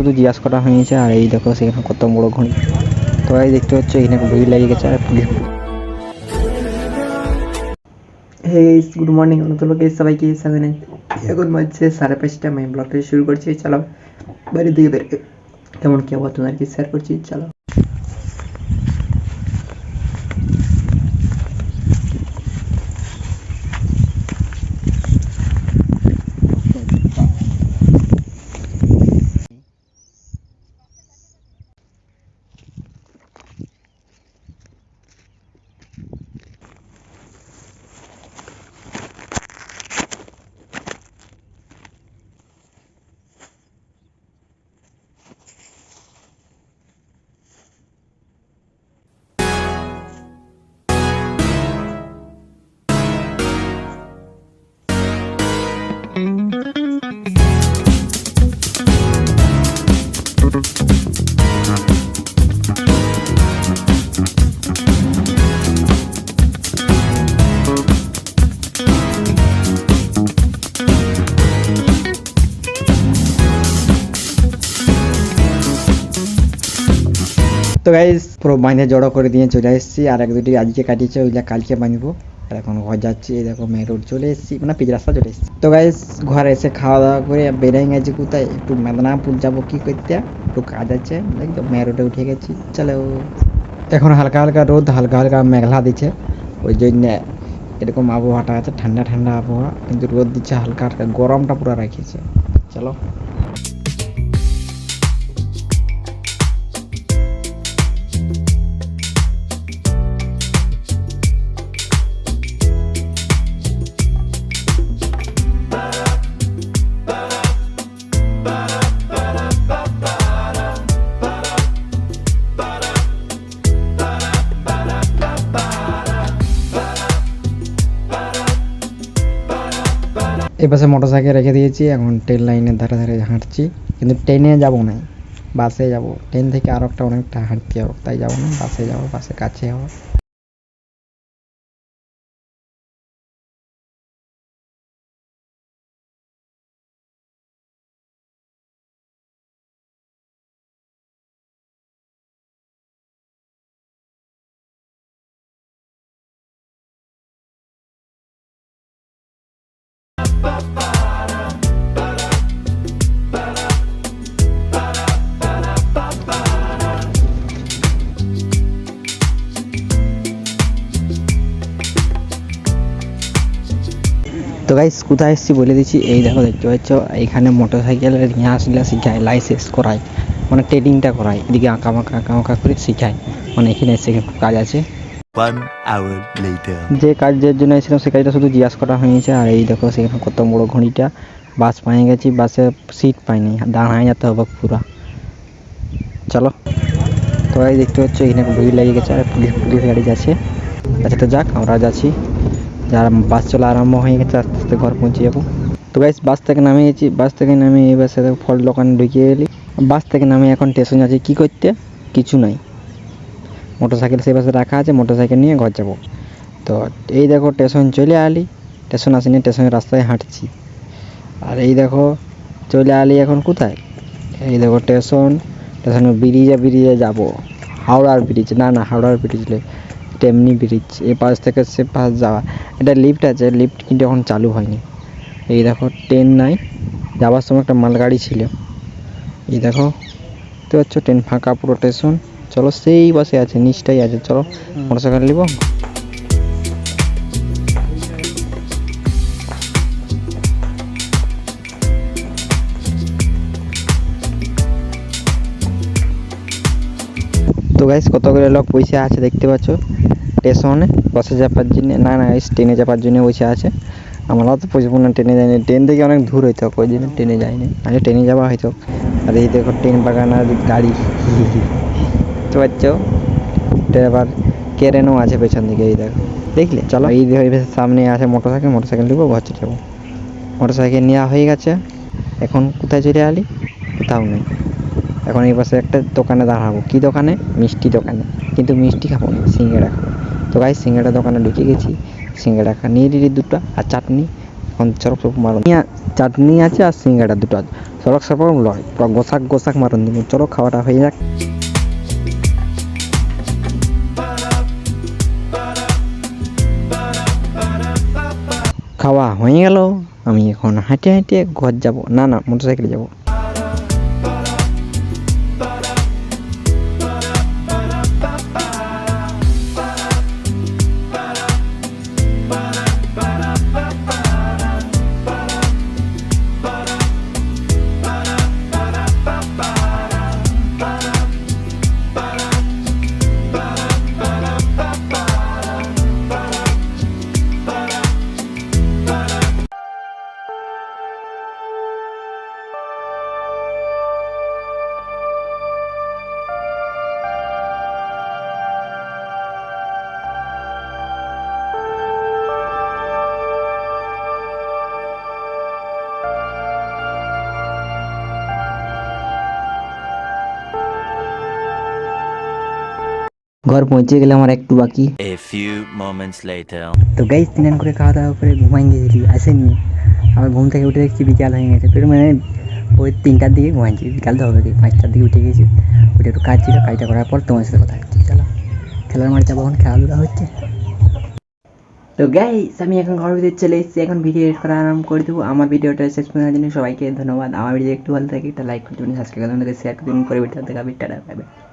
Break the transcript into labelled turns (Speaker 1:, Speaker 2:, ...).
Speaker 1: শুধু জিজ্ঞাসা করা হয়েছে। আর এই দেখো সেখানে কত বড় ঘড়ি। তো এই দেখতে হচ্ছে এখানে ভিড় লেগে গেছে। আর পুলিশ গুড মর্নিং নতুন লোক সবাইকে স্বাগত। এখন বাজছে 5:30। আমি ব্লগটা শুরু করছি। চলো বাইরের দিকে বের কেমন কি আবার তোমাদেরকে শেয়ার করছি। চলো তো গাইস পুরো বাঁধে জড়ো করে দিয়ে চলে এসেছি। আর এক দুটি আজকে কাটিয়েছে, ওইগুলা কালকে বাঁধবো। আর এখন ঘর যাচ্ছি। এই দেখো মেন রোড চলে এসেছি, মানে পিচ রাস্তা চলে এসেছি। তো গাইস ঘরে এসে খাওয়া দাওয়া করে বেরিয়ে গেছি কোথায়, একটু মেদিনীপুর যাবো কি করতে, একটু কাজ আছে। একদম মেন রোডে উঠে গেছি। চলো এখন হালকা হালকা রোদ, হালকা হালকা মেঘলা দিচ্ছে, ওই জন্য এরকম আবহাওয়াটা আছে, ঠান্ডা ঠান্ডা আবহাওয়া, কিন্তু রোদ দিচ্ছে হালকা হালকা, গরমটা পুরো রাখিয়েছে। চলো এই পাশে মোটরসাইকেল রেখে দিয়েছি। এখন ট্রেন লাইনের ধারে ধারে হাঁটছি, কিন্তু ট্রেনে যাবো না, বাসে যাব। ট্রেন থেকে আর একটা অনেকটা হাঁটতে হবে, তাই যাবো না, বাসে যাবো, বাসে কাছে হবে। তো গাইস কোথায় এসেছি বলে দিচ্ছি। এই দেখো দেখতে পাচ্ছ, এইখানে মোটরসাইকেলের রিহার্সেল শিখায়, লাইসেন্স করায়, মানে ট্রেনিংটা করায়। এদিকে আঁকা মাঁকা করে শিখায়, মানে এখানে এসে একটু কাজ আছে। যে কাজের জন্য এসেছিলাম সে কাজটা শুধু জিজ্ঞাসা করা হয়েছে। আর এই দেখো সেখানে কত বড় ঘড়িটা। বাস পেয়ে গেছি, বাসে সিট পাইনি, দাঁড়ায় যেতে হবে পুরা। চলো তো এই দেখতে পাচ্ছ এখানে ভিড় লেগে গেছে। আর পুলিশ গাড়ি যাচ্ছে। আচ্ছা তো যাক, আমরা যাচ্ছি। যারা বাস চলা আরম্ভ হয়ে গেছে, আস্তে আস্তে ঘর পৌঁছে যাবো। তো গাইস বাস থেকে নামে গেছি। বাস থেকে নামে এই বাসে ফল দোকানে ঢুকিয়ে এলি। বাস থেকে নামে এখন স্টেশন যাচ্ছি। কী করতে, কিছু নাই, মোটরসাইকেল সেই বাসে রাখা আছে, মোটরসাইকেল নিয়ে ঘর যাবো। তো এই দেখো স্টেশন চলে আলি। স্টেশন আসেনি, স্টেশনের রাস্তায় হাঁটছি। আর এই দেখো চলে আলি এখন কোথায়, এই দেখো স্টেশনে ব্রিজে যাবো। হাওড়ার ব্রিজ, না হাওড়ার ব্রিজ তেমনি ব্রিজ, এ পাশ থেকে সে পাশ যাওয়া। এটা লিফট আছে, লিফট কিন্তু এখন চালু হয়নি। এই দেখো ট্রেন নাই, যাওয়ার সময় একটা মালগাড়ি ছিল। এই দেখো তো হচ্ছে ট্রেন ফাঁকা পুরো স্টেশন। চলো সেই বাসে আছে, নিচটাই আছে। চলো মোটরসাইকেল নিব। তো গাইস কত করে লোক পয়সা আছে দেখতে পাচ্ছ স্টেশনে বাসে যাবার জন্য, না ট্রেনে যাবার জন্য পয়সা আছে। আমরাও তো পয়সা না, ট্রেনে যাইনি, ট্রেন থেকে অনেক দূর হইতো, ওই জন্য ট্রেনে যাইনি, আগে ট্রেনে যাওয়া হয়তো। আর এই দেখো ট্রেন বাগান আর গাড়ি বুঝতে পারছো। আবার কেরেনও আছে পেছন দিকে, এই দেখো দেখলে। চলো এই সামনে আছে মোটরসাইকেল নিবো, ঘর চলে যাবো। মোটরসাইকেল নেওয়া হয়ে গেছে। এখন কোথায় চলে আলি, কোথাও নেই। এখন এই পাশে একটা দোকানে দাঁড়াবো। কি দোকানে, মিষ্টি দোকানে, কিন্তু মিষ্টি খাবো না, সিঙ্গাড়া খাবো। তো গাইস সিঙ্গাড়া দোকানে ঢুকে গেছি। সিঙ্গাড়া নিয়ে নিলি দুটো, আর চাটনি। এখন চরপ মারো, চাটনি আছে আর সিঙ্গাড়া দুটো। সড়ক সেরকম লয়, পুরো গোসাক গোসাক মারণ দিব। চলো খাওয়াটা হয়ে যাক। খাওয়া হয়ে গেল, আমি এখন হাঁটে হাঁটে ঘর যাব, না না মোটরসাইকেলে যাব। ঘর পৌঁছে গেলে আমার একটু বাকি।
Speaker 2: A few moments later.
Speaker 1: তো গাইস স্নান করে খাওয়া দাওয়া করে ঘুমাই গেছিলি, আসেনি। আবার ঘুম থেকে উঠে দেখছি বিকাল হয়ে গেছে, ফের মানে ওই 3টার দিকে ঘুমাইছি। বিকাল তো হবে কি 5টার দিকে উঠে গেছি, উঠে একটু কাজ ছিল, কাজটা করার পর তোমার সাথে কথা হচ্ছে। চলো খেলার মাঠে যাবো, এখন খেলাধুলা হচ্ছে। তো গাইস আমি এখন ঘরের ভিতরে চলে এসেছি, এখন ভিডিও এডিট করা আরম্ভ করে দেবো। আমার ভিডিওটা শেষ পর্যন্ত জন্য সবাইকে ধন্যবাদ। আমার ভিডিও একটু ভালো থাকে একটা লাইক করে দেবেন, সাবস্ক্রাইব করে দেবেন, শেয়ার করে দেবেন, পরে ভিডিও দেখাবে। Tata bye bye.